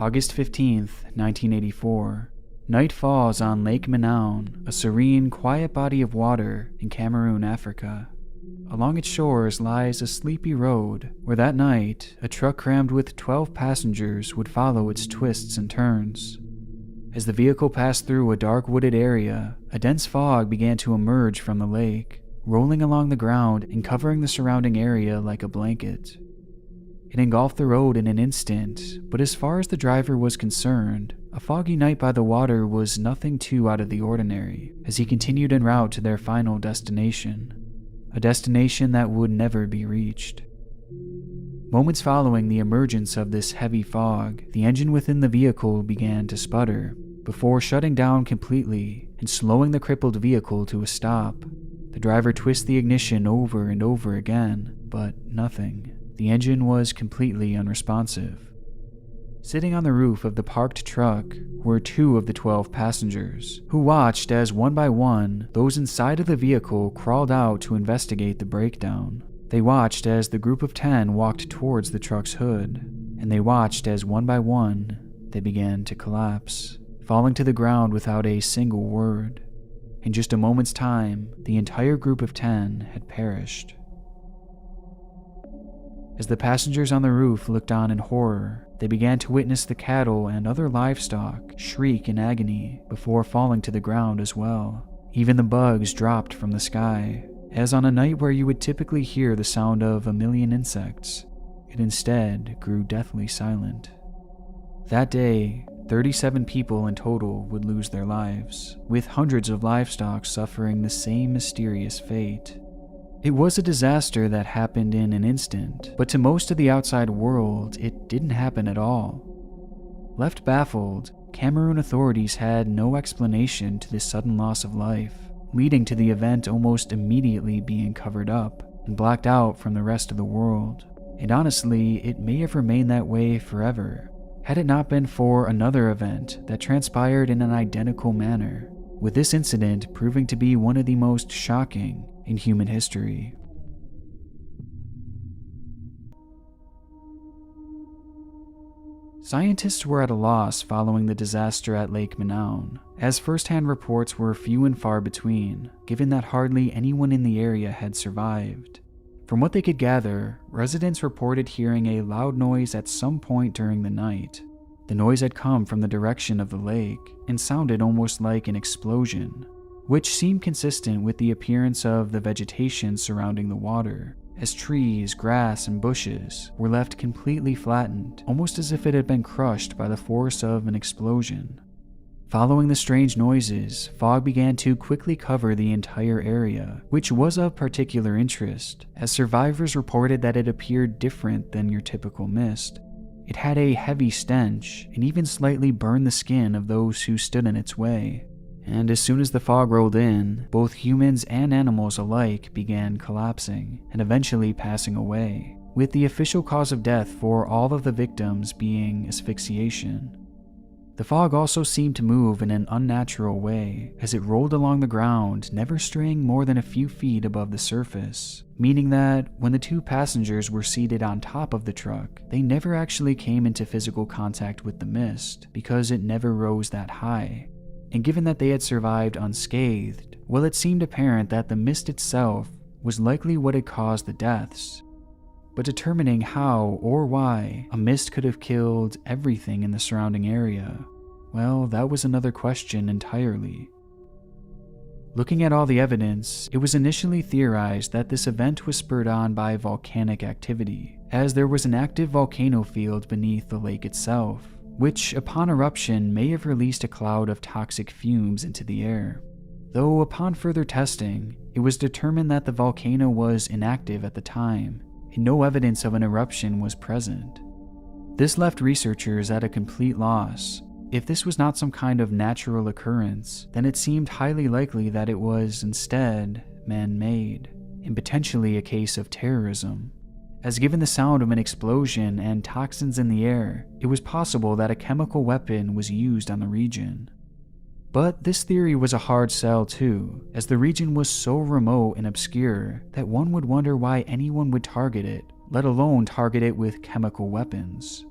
August 15th, 1984. Night falls on Lake Manaon, a serene, quiet body of water in Cameroon, Africa. Along its shores lies a sleepy road where that night a truck crammed with 12 passengers would follow its twists and turns. As the vehicle passed through a dark wooded area, a dense fog began to emerge from the lake, rolling along the ground and covering the surrounding area like a blanket. It engulfed the road in an instant, but as far as the driver was concerned, a foggy night by the water was nothing too out of the ordinary as he continued en route to their final destination, a destination that would never be reached. Moments following the emergence of this heavy fog, the engine within the vehicle began to sputter, before shutting down completely and slowing the crippled vehicle to a stop. The driver twisted the ignition over and over again, but nothing. The engine was completely unresponsive. Sitting on the roof of the parked truck were 2 of the 12 passengers, who watched as one by one those inside of the vehicle crawled out to investigate the breakdown. They watched as the group of 10 walked towards the truck's hood, and they watched as one by one they began to collapse, falling to the ground without a single word. In just a moment's time, the entire group of 10 had perished. As the passengers on the roof looked on in horror, they began to witness the cattle and other livestock shriek in agony before falling to the ground as well. Even the bugs dropped from the sky, as on a night where you would typically hear the sound of a million insects, it instead grew deathly silent. That day, 37 people in total would lose their lives, with hundreds of livestock suffering the same mysterious fate. It was a disaster that happened in an instant, but to most of the outside world, it didn't happen at all. Left baffled, Cameroon authorities had no explanation to this sudden loss of life, leading to the event almost immediately being covered up and blacked out from the rest of the world. And honestly, it may have remained that way forever, had it not been for another event that transpired in an identical manner, with this incident proving to be one of the most shocking in human history. Scientists were at a loss following the disaster at Lake Manaon, as first-hand reports were few and far between, given that hardly anyone in the area had survived. From what they could gather, residents reported hearing a loud noise at some point during the night. The noise had come from the direction of the lake and sounded almost like an explosion, which seemed consistent with the appearance of the vegetation surrounding the water, as trees, grass, and bushes were left completely flattened, almost as if it had been crushed by the force of an explosion. Following the strange noises, fog began to quickly cover the entire area, which was of particular interest, as survivors reported that it appeared different than your typical mist. It had a heavy stench, and even slightly burned the skin of those who stood in its way. And as soon as the fog rolled in, both humans and animals alike began collapsing and eventually passing away, with the official cause of death for all of the victims being asphyxiation. The fog also seemed to move in an unnatural way as it rolled along the ground, never straying more than a few feet above the surface, meaning that when the 2 passengers were seated on top of the truck, they never actually came into physical contact with the mist because it never rose that high. And given that they had survived unscathed, well, it seemed apparent that the mist itself was likely what had caused the deaths. But determining how or why a mist could have killed everything in the surrounding area, well, that was another question entirely. Looking at all the evidence, it was initially theorized that this event was spurred on by volcanic activity, as there was an active volcano field beneath the lake itself, which upon eruption may have released a cloud of toxic fumes into the air. Though upon further testing, it was determined that the volcano was inactive at the time, and no evidence of an eruption was present. This left researchers at a complete loss. If this was not some kind of natural occurrence, then it seemed highly likely that it was instead man-made, and potentially a case of terrorism. As given the sound of an explosion and toxins in the air, it was possible that a chemical weapon was used on the region. But this theory was a hard sell too, as the region was so remote and obscure that one would wonder why anyone would target it, let alone target it with chemical weapons.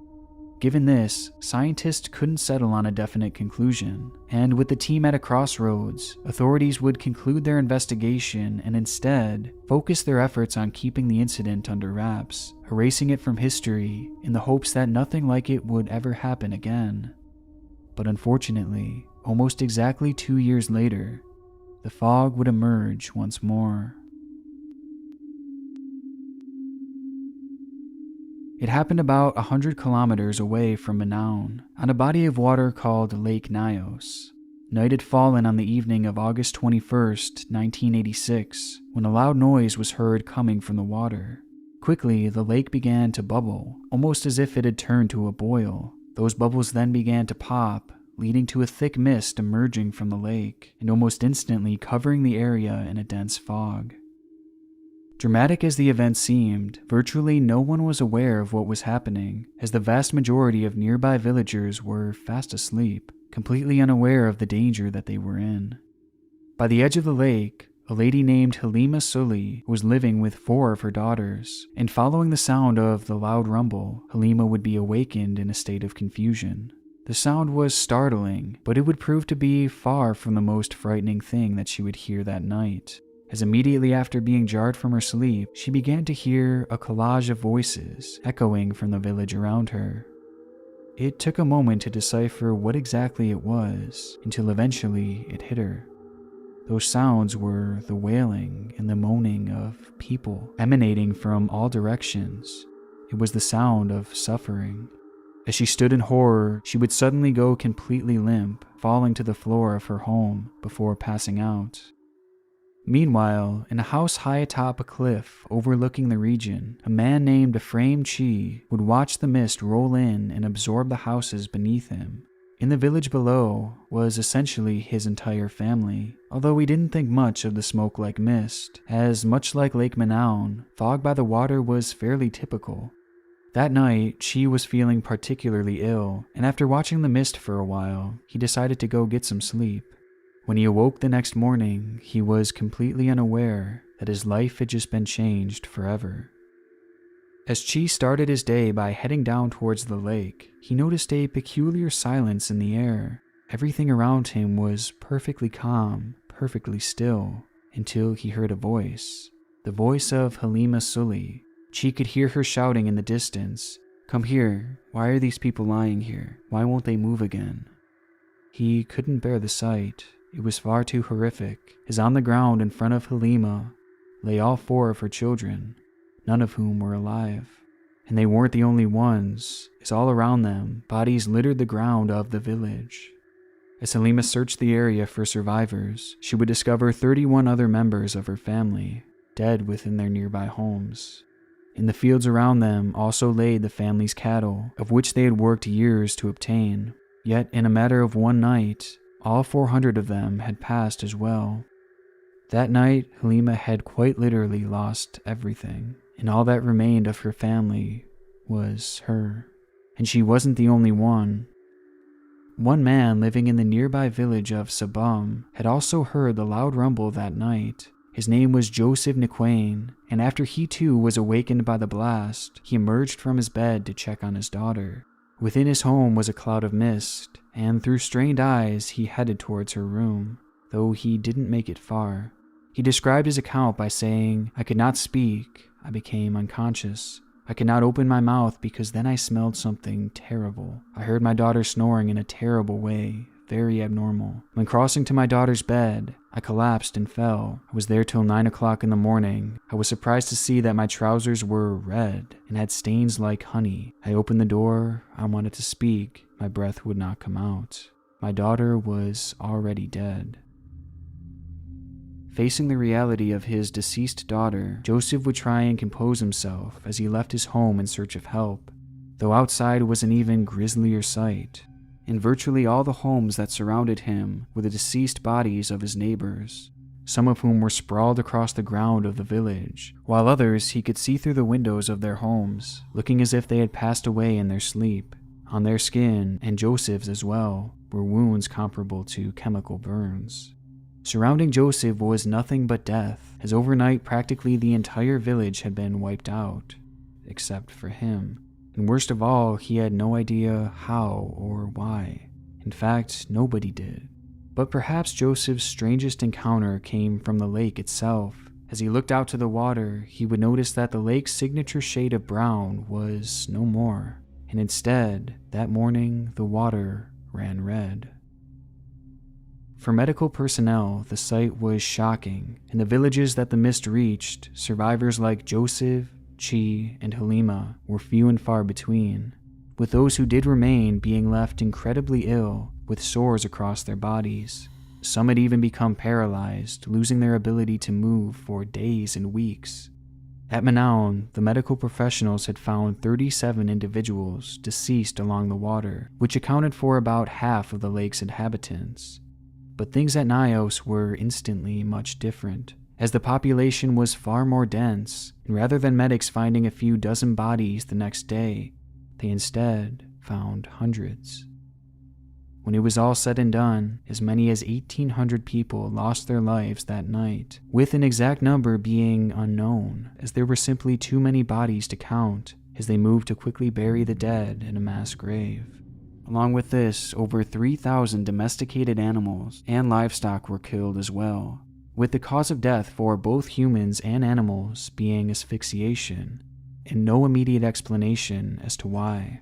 Given this, scientists couldn't settle on a definite conclusion, and with the team at a crossroads, authorities would conclude their investigation and instead focus their efforts on keeping the incident under wraps, erasing it from history in the hopes that nothing like it would ever happen again. But unfortunately, almost exactly 2 years later, the fog would emerge once more. It happened about 100 kilometers away from Manaus, on a body of water called Lake Nyos. Night had fallen on the evening of August 21st, 1986, when a loud noise was heard coming from the water. Quickly, the lake began to bubble, almost as if it had turned to a boil. Those bubbles then began to pop, leading to a thick mist emerging from the lake, and almost instantly covering the area in a dense fog. Dramatic as the event seemed, virtually no one was aware of what was happening, as the vast majority of nearby villagers were fast asleep, completely unaware of the danger that they were in. By the edge of the lake, a lady named Halima Sully was living with 4 of her daughters, and following the sound of the loud rumble, Halima would be awakened in a state of confusion. The sound was startling, but it would prove to be far from the most frightening thing that she would hear that night, as immediately after being jarred from her sleep, she began to hear a collage of voices echoing from the village around her. It took a moment to decipher what exactly it was, until eventually it hit her. Those sounds were the wailing and the moaning of people emanating from all directions. It was the sound of suffering. As she stood in horror, she would suddenly go completely limp, falling to the floor of her home before passing out. Meanwhile, in a house high atop a cliff overlooking the region, a man named Ephraim Chi would watch the mist roll in and absorb the houses beneath him. In the village below was essentially his entire family, although he didn't think much of the smoke-like mist, as much like Lake Manaus, fog by the water was fairly typical. That night, Chi was feeling particularly ill, and after watching the mist for a while, he decided to go get some sleep. When he awoke the next morning, he was completely unaware that his life had just been changed forever. As Chi started his day by heading down towards the lake, he noticed a peculiar silence in the air. Everything around him was perfectly calm, perfectly still, until he heard a voice. The voice of Halima Sully. Chi could hear her shouting in the distance, "Come here, why are these people lying here? Why won't they move again?" He couldn't bear the sight. It was far too horrific, as on the ground in front of Halima lay all 4 of her children, none of whom were alive. And they weren't the only ones, as all around them, bodies littered the ground of the village. As Halima searched the area for survivors, she would discover 31 other members of her family, dead within their nearby homes. In the fields around them also lay the family's cattle, of which they had worked years to obtain. Yet in a matter of one night, all 400 of them had passed as well. That night, Halima had quite literally lost everything, and all that remained of her family was her. And she wasn't the only one. One man living in the nearby village of Sabam had also heard the loud rumble that night. His name was Joseph Niquain, and after he too was awakened by the blast, he emerged from his bed to check on his daughter. Within his home was a cloud of mist, and through strained eyes he headed towards her room, though he didn't make it far. He described his account by saying, "I could not speak, I became unconscious. I could not open my mouth because then I smelled something terrible. I heard my daughter snoring in a terrible way, very abnormal. When crossing to my daughter's bed, I collapsed and fell. I was there till 9 o'clock in the morning. I was surprised to see that my trousers were red and had stains like honey. I opened the door. I wanted to speak. My breath would not come out. My daughter was already dead." Facing the reality of his deceased daughter, Joseph would try and compose himself as he left his home in search of help, though outside was an even grislier sight. In virtually all the homes that surrounded him were the deceased bodies of his neighbors, some of whom were sprawled across the ground of the village, while others he could see through the windows of their homes, looking as if they had passed away in their sleep. On their skin, and Joseph's as well, were wounds comparable to chemical burns. Surrounding Joseph was nothing but death, as overnight practically the entire village had been wiped out, except for him. And worst of all, he had no idea how or why. In fact, nobody did. But perhaps Joseph's strangest encounter came from the lake itself. As he looked out to the water, he would notice that the lake's signature shade of brown was no more. And instead, that morning, the water ran red. For medical personnel, the sight was shocking. In the villages that the mist reached, survivors like Joseph, Chi, and Halima were few and far between, with those who did remain being left incredibly ill with sores across their bodies. Some had even become paralyzed, losing their ability to move for days and weeks. At Manaon, the medical professionals had found 37 individuals deceased along the water, which accounted for about half of the lake's inhabitants. But things at Nyos were instantly much different, as the population was far more dense, and rather than medics finding a few dozen bodies the next day, they instead found hundreds. When it was all said and done, as many as 1,800 people lost their lives that night, with an exact number being unknown, as there were simply too many bodies to count as they moved to quickly bury the dead in a mass grave. Along with this, over 3,000 domesticated animals and livestock were killed as well, with the cause of death for both humans and animals being asphyxiation, and no immediate explanation as to why.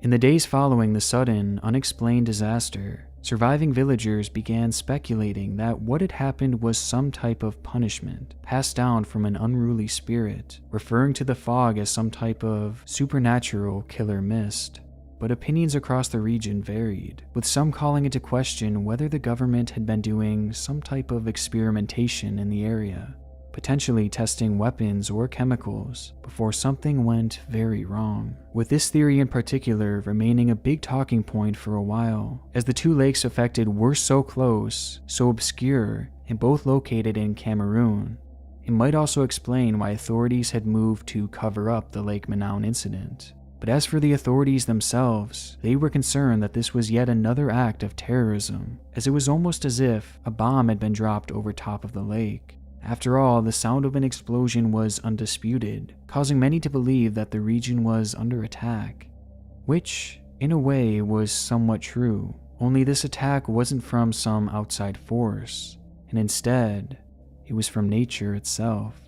In the days following the sudden, unexplained disaster, surviving villagers began speculating that what had happened was some type of punishment passed down from an unruly spirit, referring to the fog as some type of supernatural killer mist. But opinions across the region varied, with some calling into question whether the government had been doing some type of experimentation in the area, potentially testing weapons or chemicals before something went very wrong, with this theory in particular remaining a big talking point for a while, as the two lakes affected were so close, so obscure, and both located in Cameroon. It might also explain why authorities had moved to cover up the Lake Manaon incident. But as for the authorities themselves, they were concerned that this was yet another act of terrorism, as it was almost as if a bomb had been dropped over top of the lake. After all, the sound of an explosion was undisputed, causing many to believe that the region was under attack. Which, in a way, was somewhat true, only this attack wasn't from some outside force, and instead, it was from nature itself.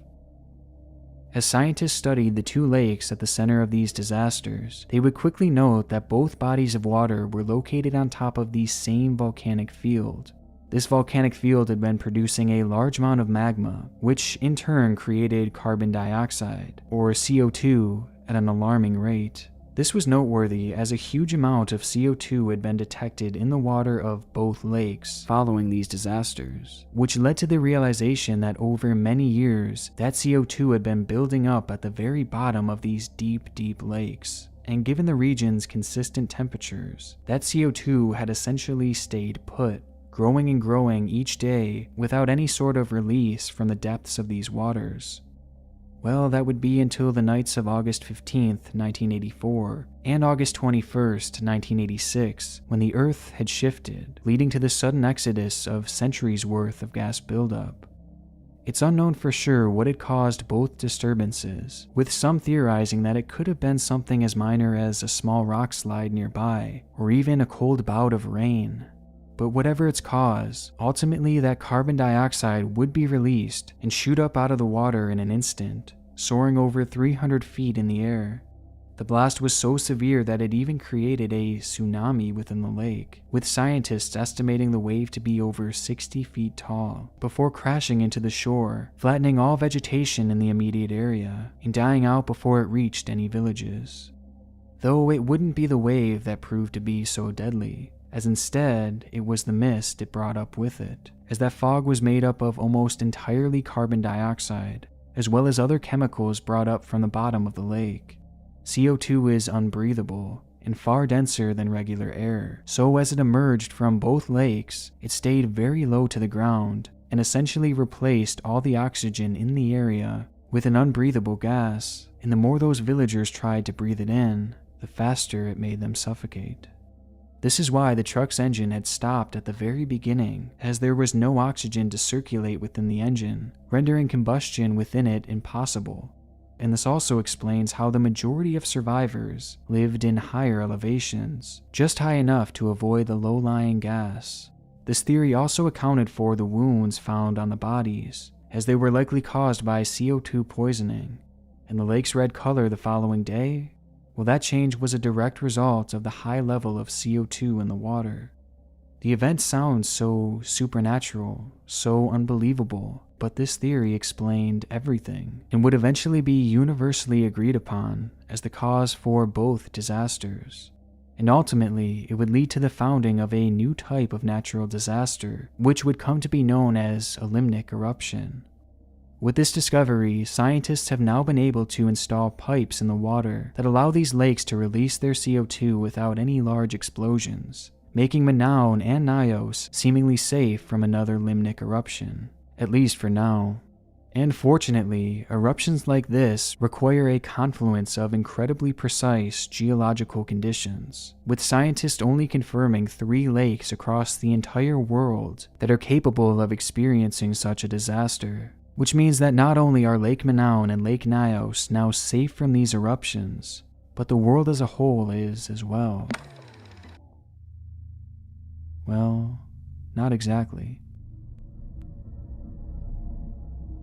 As scientists studied the two lakes at the center of these disasters, they would quickly note that both bodies of water were located on top of the same volcanic field. This volcanic field had been producing a large amount of magma, which in turn created carbon dioxide, or CO2, at an alarming rate. This was noteworthy as a huge amount of CO2 had been detected in the water of both lakes following these disasters, which led to the realization that over many years, that CO2 had been building up at the very bottom of these deep, deep lakes. And given the region's consistent temperatures, that CO2 had essentially stayed put, growing and growing each day without any sort of release from the depths of these waters. Well, that would be until the nights of August 15th, 1984, and August 21st, 1986, when the Earth had shifted, leading to the sudden exodus of centuries' worth of gas buildup. It's unknown for sure what had caused both disturbances, with some theorizing that it could have been something as minor as a small rock slide nearby, or even a cold bout of rain. But whatever its cause, ultimately that carbon dioxide would be released and shoot up out of the water in an instant, soaring over 300 feet in the air. The blast was so severe that it even created a tsunami within the lake, with scientists estimating the wave to be over 60 feet tall, before crashing into the shore, flattening all vegetation in the immediate area, and dying out before it reached any villages. Though it wouldn't be the wave that proved to be so deadly, as instead it was the mist it brought up with it, as that fog was made up of almost entirely carbon dioxide, as well as other chemicals brought up from the bottom of the lake. CO2 is unbreathable and far denser than regular air, so as it emerged from both lakes, it stayed very low to the ground and essentially replaced all the oxygen in the area with an unbreathable gas, and the more those villagers tried to breathe it in, the faster it made them suffocate. This is why the truck's engine had stopped at the very beginning, as there was no oxygen to circulate within the engine, rendering combustion within it impossible. And this also explains how the majority of survivors lived in higher elevations, just high enough to avoid the low-lying gas. This theory also accounted for the wounds found on the bodies, as they were likely caused by CO2 poisoning. And the lake's red color the following day? Well, that change was a direct result of the high level of CO2 in the water. The event sounds so supernatural, so unbelievable, but this theory explained everything and would eventually be universally agreed upon as the cause for both disasters. And ultimately, it would lead to the founding of a new type of natural disaster, which would come to be known as a limnic eruption. With this discovery, scientists have now been able to install pipes in the water that allow these lakes to release their CO2 without any large explosions, making Manaus and Nyos seemingly safe from another limnic eruption, at least for now. And fortunately, eruptions like this require a confluence of incredibly precise geological conditions, with scientists only confirming 3 lakes across the entire world that are capable of experiencing such a disaster. Which means that not only are Lake Manaus and Lake Nyos now safe from these eruptions, but the world as a whole is as well. Well, not exactly.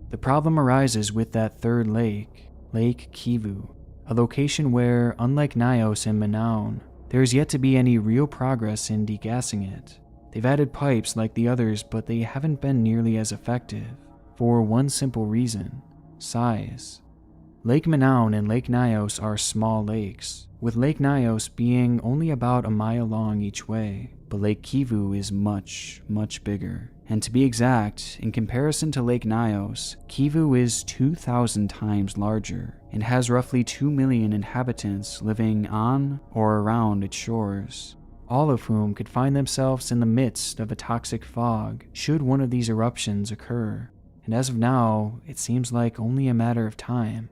The problem arises with that third lake, Lake Kivu, a location where, unlike Nyos and Manaus, there is yet to be any real progress in degassing it. They've added pipes like the others, but they haven't been nearly as effective. For one simple reason: size. Lake Manaus and Lake Nyos are small lakes, with Lake Nyos being only about a mile long each way, but Lake Kivu is much, much bigger. And to be exact, in comparison to Lake Nyos, Kivu is 2,000 times larger and has roughly 2 million inhabitants living on or around its shores, all of whom could find themselves in the midst of a toxic fog should one of these eruptions occur. And as of now, it seems like only a matter of time.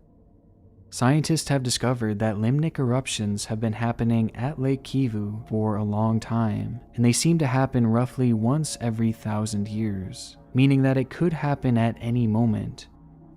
Scientists have discovered that limnic eruptions have been happening at Lake Kivu for a long time, and they seem to happen roughly once every 1,000 years, meaning that it could happen at any moment,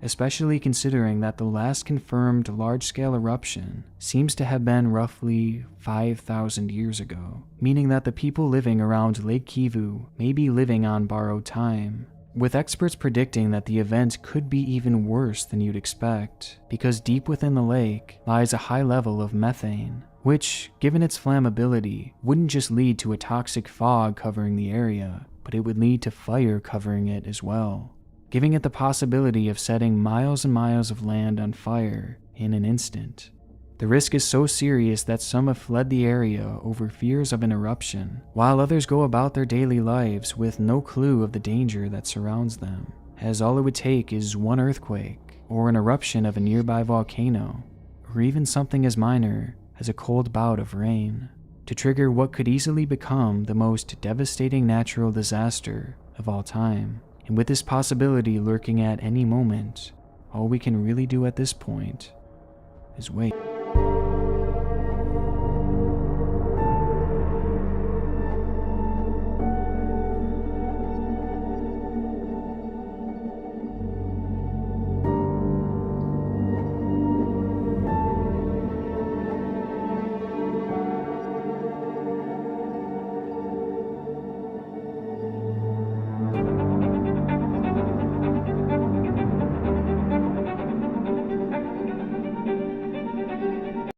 especially considering that the last confirmed large-scale eruption seems to have been roughly 5,000 years ago, meaning that the people living around Lake Kivu may be living on borrowed time, with experts predicting that the event could be even worse than you'd expect, because deep within the lake lies a high level of methane, which, given its flammability, wouldn't just lead to a toxic fog covering the area, but it would lead to fire covering it as well, giving it the possibility of setting miles and miles of land on fire in an instant. The risk is so serious that some have fled the area over fears of an eruption, while others go about their daily lives with no clue of the danger that surrounds them, as all it would take is one earthquake, or an eruption of a nearby volcano, or even something as minor as a cold bout of rain, to trigger what could easily become the most devastating natural disaster of all time. And with this possibility lurking at any moment, all we can really do at this point is wait.